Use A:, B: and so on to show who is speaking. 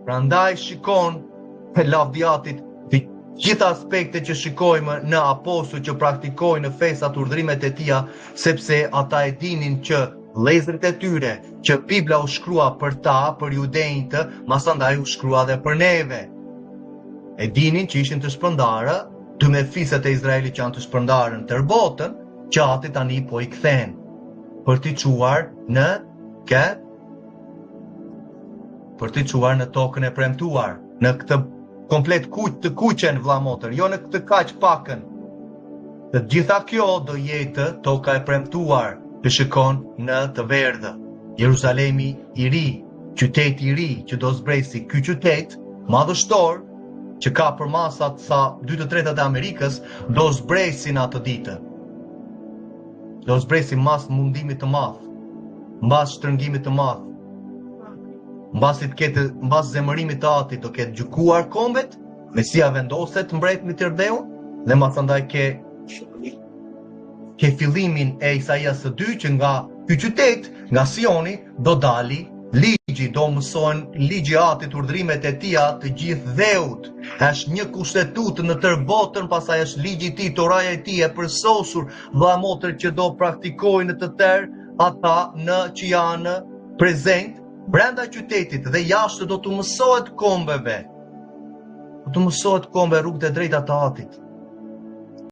A: Prandaj shikon e lavdiatit të gjitha aspekte që shikojmë në apostull që praktikojnë në festat urdhrimet e tija, sepse ata e dinin që vëllezërit e tyre që Bibla u shkrua për ta, për judenjtë, masandaj u shkrua dhe për neve. E dinin që ishin të shpërndarë, dy me fiset e Izraelit që janë të shpërndarë në tërë botën, që ati tani po i kthen për t'i quar në për t'i quar në tokën e premtuar, në këtë komplet të kuqen vëlla motër, jo në këtë kaq pakën. Dhe gjitha kjo do jetë toka e premtuar që shikon në të verdhë. Jeruzalemi i ri, qyteti i ri që do zbresi, ky qytet madhështor që ka për masat sa 2/3 e Amerikës, do zbresin atë ditë. Do zbresin mas mundimit të madh, mbas shtrëngimit të madh. Mbas zemërimit të Atit do ketë gjykuar kombet, Mesia vendoset mbret mbi Tërdheun, dhe masandaj ke fillimin e Isaias 2 që nga ky qytet, nga Sioni, do dali ligji, do mësohen ligji i Atit, urdhrimet e tija të gjithë dheut. Është një kushtetutë në tërë botën, pastaj është ligji i tij, toraja e tij e përsosur, vëlla motër që do praktikojnë të tërë ata që janë prezent brenda qytetit dhe jashtë do të mësohet kombeve. Do të mësohet kombe rrugët e drejta të Atit.